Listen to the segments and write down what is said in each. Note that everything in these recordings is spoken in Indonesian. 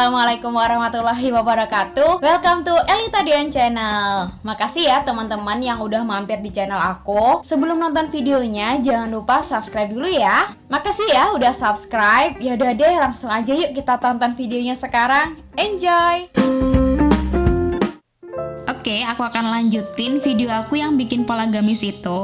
Assalamualaikum warahmatullahi wabarakatuh. Welcome to Elita Dian Channel. Makasih ya teman-teman yang udah mampir di channel aku. Sebelum nonton videonya, jangan lupa subscribe dulu ya. Makasih ya udah subscribe. Yaudah deh, langsung aja yuk kita tonton videonya sekarang. Enjoy! Oke, aku akan lanjutin video aku yang bikin pola gamis itu.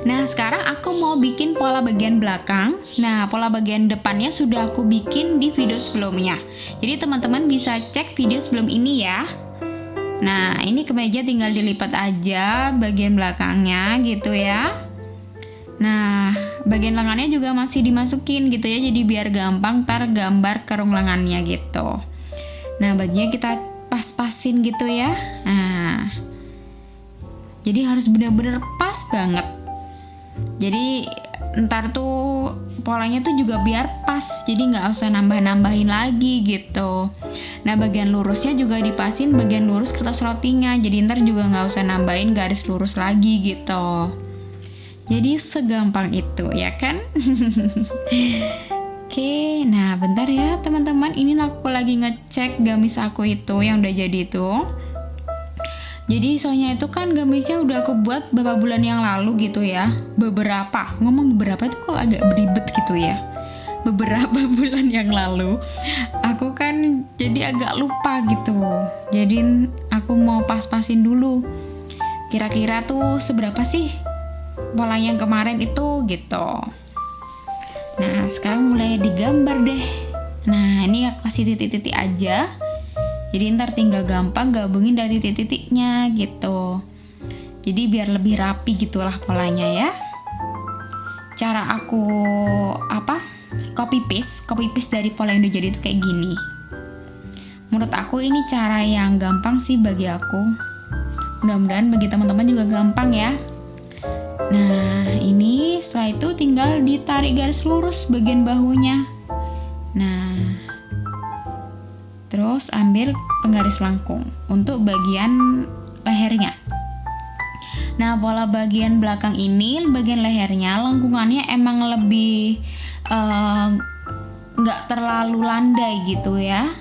Nah, sekarang aku mau bikin pola bagian belakang. Nah, pola bagian depannya sudah aku bikin di video sebelumnya. Jadi teman-teman bisa cek video sebelum ini ya. Nah, ini kemeja tinggal dilipat aja bagian belakangnya gitu ya. Nah, bagian lengannya juga masih dimasukin gitu ya. Jadi biar gampang ntar gambar kerung lengannya gitu. Nah, bajunya kita pas-pasin gitu ya. Nah, jadi harus benar-benar pas banget. Jadi ntar tuh polanya tuh juga biar pas, jadi nggak usah nambah-nambahin lagi gitu. Nah, bagian lurusnya juga dipasin bagian lurus kertas rotinya, jadi ntar juga nggak usah nambahin garis lurus lagi gitu. Jadi segampang itu ya kan. Oke, nah bentar ya teman-teman, ini aku lagi ngecek gamis aku itu yang udah jadi itu. Jadi soalnya itu kan gamisnya udah aku buat beberapa bulan yang lalu gitu ya. Ngomong beberapa itu kok agak beribet gitu ya. Beberapa bulan yang lalu aku kan jadi agak lupa gitu. Jadi aku mau pas-pasin dulu. Kira-kira tuh seberapa sih pola yang kemarin itu gitu. Nah, sekarang mulai digambar deh. Nah, ini aku kasih titik-titik aja. Jadi ntar tinggal gampang gabungin dari titik-titiknya gitu. Jadi biar lebih rapi gitulah polanya ya. Cara aku copy paste dari pola yang udah jadi itu kayak gini. Menurut aku ini cara yang gampang sih bagi aku. Mudah-mudahan bagi teman-teman juga gampang ya. Nah, ini setelah itu tinggal ditarik garis lurus bagian bahunya. Nah, terus ambil penggaris lengkung untuk bagian lehernya. Nah, pola bagian belakang ini, bagian lehernya, lengkungannya emang lebih nggak terlalu landai gitu ya.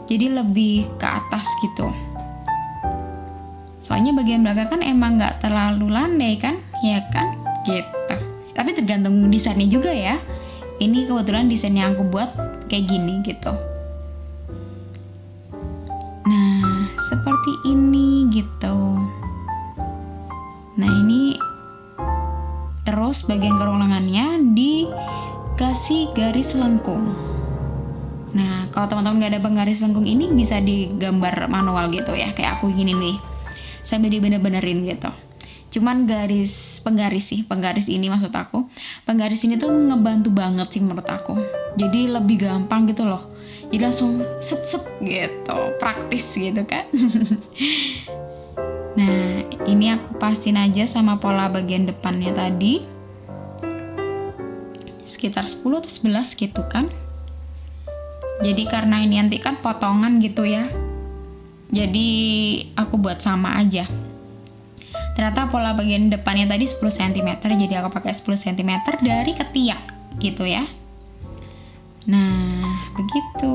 Jadi lebih ke atas gitu. Soalnya bagian belakang kan emang nggak terlalu landai kan, ya kan, gitu. Tapi tergantung desainnya juga ya. Ini kebetulan desain yang aku buat kayak gini gitu. Nah, seperti ini gitu. Nah, ini terus bagian kerung lengannya dikasih garis lengkung. Nah, kalau teman-teman nggak ada penggaris lengkung ini bisa digambar manual gitu ya, kayak aku gini nih. Sambil dibener-benerin gitu. Cuman penggaris ini maksud aku. Penggaris ini tuh ngebantu banget sih menurut aku. Jadi lebih gampang gitu loh. Jadi langsung set gitu, praktis gitu kan. Nah, ini aku pasin aja sama pola bagian depannya tadi. Sekitar 10 atau 11 gitu kan. Jadi karena ini nanti kan potongan gitu ya. Jadi aku buat sama aja. Ternyata pola bagian depannya tadi 10 cm, jadi aku pakai 10 cm dari ketiak gitu ya. Nah, begitu.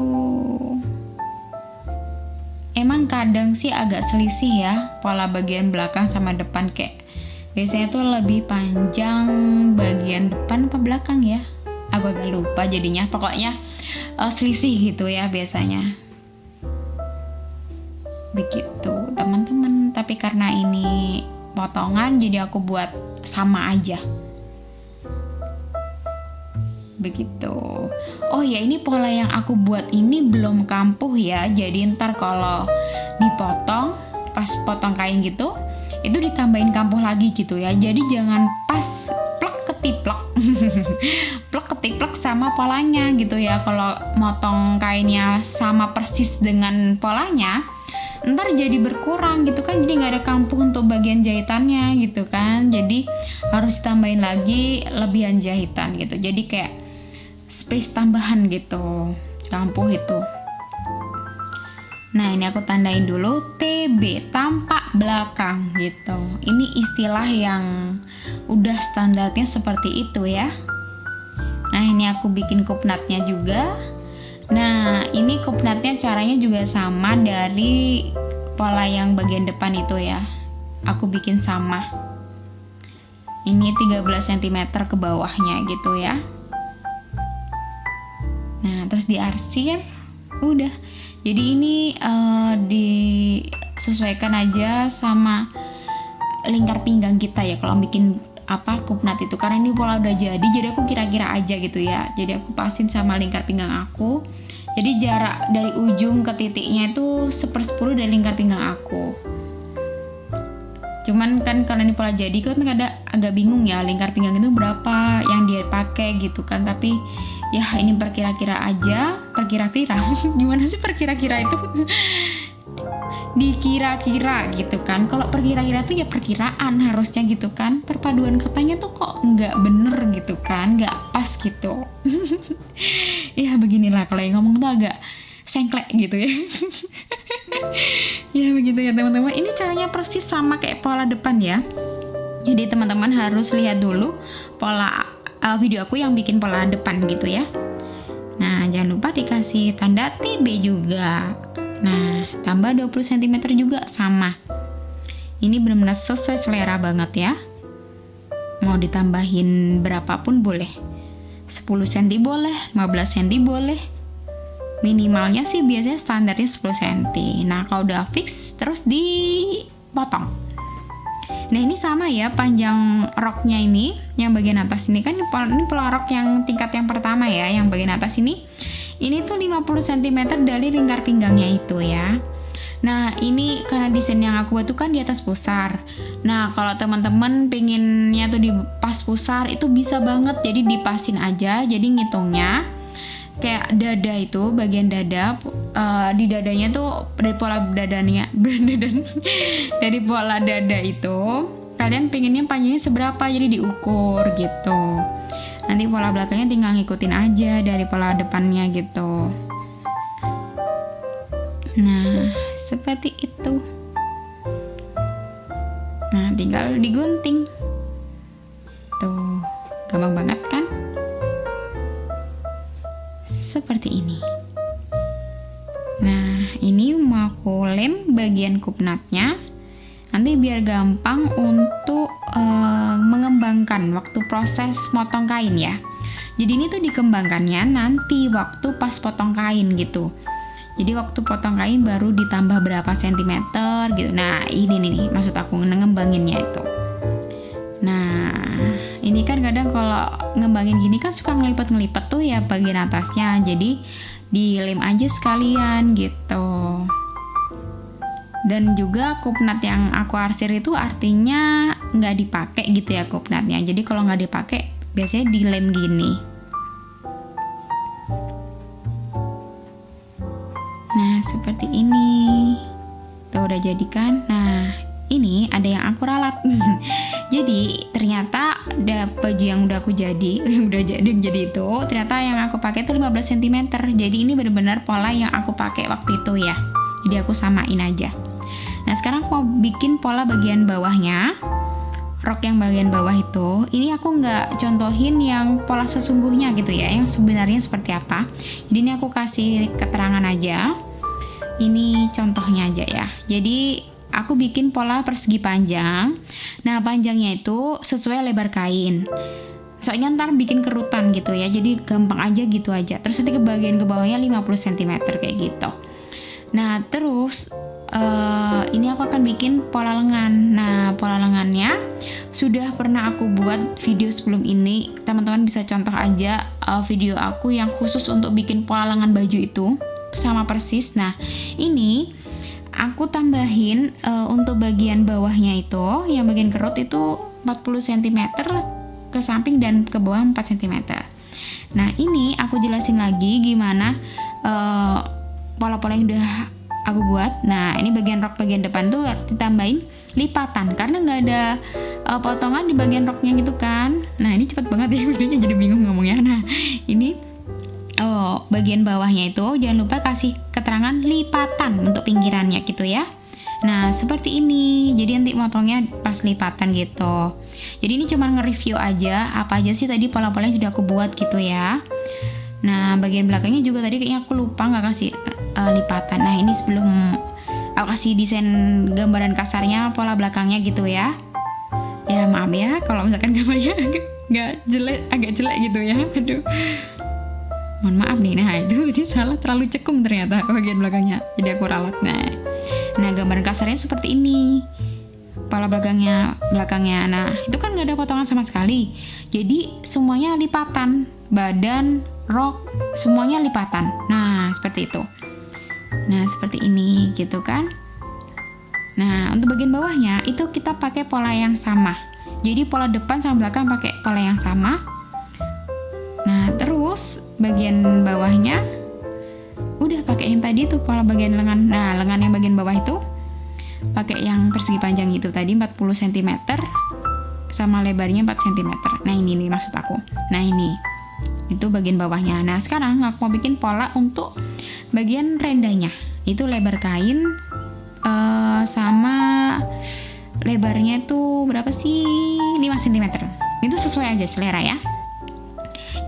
Emang kadang sih agak selisih ya pola bagian belakang sama depan, kayak biasanya tuh lebih panjang bagian depan apa belakang ya. Aku agak lupa jadinya, pokoknya selisih gitu ya biasanya. Begitu teman-teman, tapi karena ini potongan jadi aku buat sama aja begitu. Oh ya, ini pola yang aku buat ini belum kampuh ya, jadi ntar kalau dipotong pas potong kain gitu itu ditambahin kampuh lagi gitu ya. Jadi jangan pas plek ketiplek plek ketiplek sama polanya gitu ya. Kalau motong kainnya sama persis dengan polanya ntar jadi berkurang gitu kan, jadi nggak ada kampuh untuk bagian jahitannya gitu kan. Jadi harus ditambahin lagi lebihan jahitan gitu, jadi kayak space tambahan gitu kampuh itu. Nah, ini aku tandain dulu TB, tampak belakang gitu. Ini istilah yang udah standarnya seperti itu ya. Nah, ini aku bikin kupnatnya juga. Nah, ini kupnatnya caranya juga sama dari pola yang bagian depan itu ya. Aku bikin sama. Ini 13 cm ke bawahnya gitu ya. Nah, terus diarsir. Udah. Jadi ini disesuaikan aja sama lingkar pinggang kita ya kalau bikin kupnat itu, karena ini pola udah jadi aku kira-kira aja gitu ya. Jadi aku pasin sama lingkar pinggang aku. Jadi jarak dari ujung ke titiknya itu 1/10 dari lingkar pinggang aku. Cuman kan karena ini pola jadi kan agak bingung ya lingkar pinggang itu berapa yang dia pakai gitu kan. Tapi ya ini perkira-kira aja, perkira-kira. Gimana sih perkira-kira itu? Dikira-kira gitu kan. Kalau perkira-kira tuh ya perkiraan harusnya gitu kan. Perpaduan katanya tuh kok nggak bener gitu kan, nggak pas gitu. Ya beginilah kalau yang ngomong tuh agak sengklek gitu ya. Ya begitu ya teman-teman. Ini caranya persis sama kayak pola depan ya. Jadi teman-teman harus lihat dulu pola video aku yang bikin pola depan gitu ya. Nah, jangan lupa dikasih tanda TB juga. Nah, tambah 20 cm juga sama. Ini benar-benar sesuai selera banget ya. Mau ditambahin berapapun boleh. 10 cm boleh, 15 cm boleh. Minimalnya sih biasanya standarnya 10 cm. Nah, kalau udah fix terus dipotong. Nah, ini sama ya panjang roknya ini. Yang bagian atas ini kan ini pola rok yang tingkat yang pertama ya. Yang bagian atas ini tuh 50 cm dari lingkar pinggangnya itu ya. Nah, ini karena desain yang aku buat tuh kan di atas pusar. Nah, kalau teman-teman pengennya tuh di pas pusar itu bisa banget. Jadi dipasin aja. Jadi ngitungnya kayak dada itu, bagian dada di dadanya tuh dari pola dadanya dari pola dada itu kalian pengennya panjangnya seberapa, jadi diukur gitu. Nanti pola belakangnya tinggal ngikutin aja dari pola depannya gitu. Nah, seperti itu. Nah, tinggal digunting. Tuh, gampang banget kan? Seperti ini. Nah, ini mau aku lem bagian kupnatnya. Nanti biar gampang untuk mengembangkan waktu proses motong kain ya. Jadi ini tuh dikembangkannya nanti waktu pas potong kain gitu. Jadi waktu potong kain baru ditambah berapa sentimeter gitu. Nah, ini nih maksud aku ngembanginnya itu. Nah, ini kan kadang kalau ngembangin gini kan suka ngelipet-ngelipet tuh ya bagian atasnya. Jadi dilem aja sekalian gitu. Dan juga kupnat yang aku arsir itu artinya nggak dipakai gitu ya kupnatnya. Jadi kalau nggak dipakai biasanya dilem gini. Nah, seperti ini. Tuh udah jadi kan? Nah, ini ada yang aku ralat. Jadi ternyata ada baju yang udah aku jadi itu ternyata yang aku pakai itu 15 cm. Jadi ini benar-benar pola yang aku pakai waktu itu ya. Jadi aku samain aja. Nah, sekarang mau bikin pola bagian bawahnya. Rok yang bagian bawah itu, ini aku nggak contohin yang pola sesungguhnya gitu ya, yang sebenarnya seperti apa. Jadi ini aku kasih keterangan aja. Ini contohnya aja ya. Jadi aku bikin pola persegi panjang. Nah, panjangnya itu sesuai lebar kain. Soalnya ntar bikin kerutan gitu ya. Jadi gampang aja gitu aja. Terus nanti ke bagian ke bawahnya 50 cm kayak gitu. Nah, terus ini aku akan bikin pola lengan. Nah, pola lengannya sudah pernah aku buat video sebelum ini. Teman-teman bisa contoh aja video aku yang khusus untuk bikin pola lengan baju itu sama persis. Nah, ini aku tambahin untuk bagian bawahnya itu, yang bagian kerut itu 40 cm ke samping dan ke bawah 4 cm. Nah, ini aku jelasin lagi gimana pola-pola yang udah aku buat. Nah, ini bagian rok bagian depan tuh ditambahin lipatan karena nggak ada potongan di bagian roknya gitu kan. Nah, ini cepet banget ya videonya jadi bingung ngomongnya. Nah, ini bagian bawahnya itu jangan lupa kasih keterangan lipatan untuk pinggirannya gitu ya. Nah, seperti ini. Jadi nanti motongnya pas lipatan gitu. Jadi ini cuma nge-review aja apa aja sih tadi pola-pola yang sudah aku buat gitu ya. Nah bagian belakangnya juga tadi kayaknya aku lupa nggak kasih lipatan. Nah ini sebelum aku kasih desain gambaran kasarnya pola belakangnya gitu ya. Ya maaf ya kalau misalkan gambarnya agak jelek gitu ya. Aduh, mohon maaf nih. Nah itu ini salah, terlalu cekung ternyata bagian belakangnya, jadi aku ralat. Nah gambaran kasarnya seperti ini pola belakangnya. Nah itu kan nggak ada potongan sama sekali, jadi semuanya lipatan, badan, rok semuanya lipatan. Nah seperti itu. Nah seperti ini gitu kan. Nah untuk bagian bawahnya itu kita pakai pola yang sama, jadi pola depan sama belakang pakai pola yang sama. Nah terus bagian bawahnya udah pakai yang tadi tuh pola bagian lengan. Nah lengan yang bagian bawah itu pakai yang persegi panjang itu tadi 40 cm sama lebarnya 4 cm. Nah ini nih maksud aku. Nah ini itu bagian bawahnya. Nah sekarang aku mau bikin pola untuk bagian rendahnya. Itu lebar kain sama lebarnya itu berapa sih? 5 cm. Itu sesuai aja selera ya.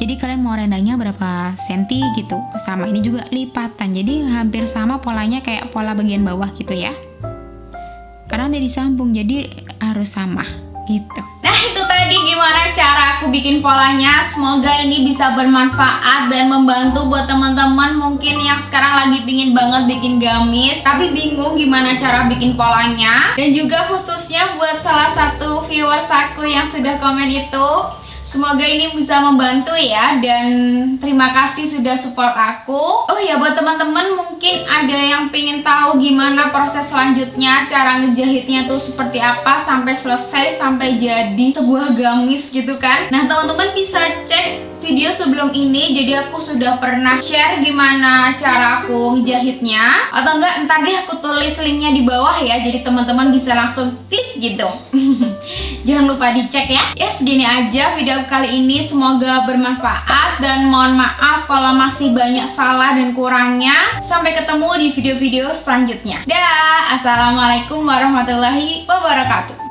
Jadi kalian mau rendahnya berapa senti gitu. Sama ini juga lipatan. Jadi hampir sama polanya kayak pola bagian bawah gitu ya. Karena dia disambung jadi harus sama gitu. Nah itu tadi gimana cara aku bikin polanya. Semoga ini bisa bermanfaat dan membantu buat teman-teman mungkin yang sekarang lagi pingin banget bikin gamis tapi bingung gimana cara bikin polanya. Dan juga khususnya buat salah satu viewers aku yang sudah komen itu, semoga ini bisa membantu ya, dan terima kasih sudah support aku. Oh ya, buat teman-teman mungkin ada yang pengen tahu gimana proses selanjutnya, cara ngejahitnya tuh seperti apa sampai selesai, sampai jadi sebuah gamis gitu kan. Nah teman-teman bisa cek video sebelum ini, jadi aku sudah pernah share gimana cara aku ngejahitnya. Atau enggak, ntar deh aku tulis linknya di bawah ya, jadi teman-teman bisa langsung klik gitu. Jangan lupa dicek ya. Ya segini aja video kali ini, semoga bermanfaat dan mohon maaf kalau masih banyak salah dan kurangnya. Sampai ketemu di video-video selanjutnya. Dah, assalamualaikum warahmatullahi wabarakatuh.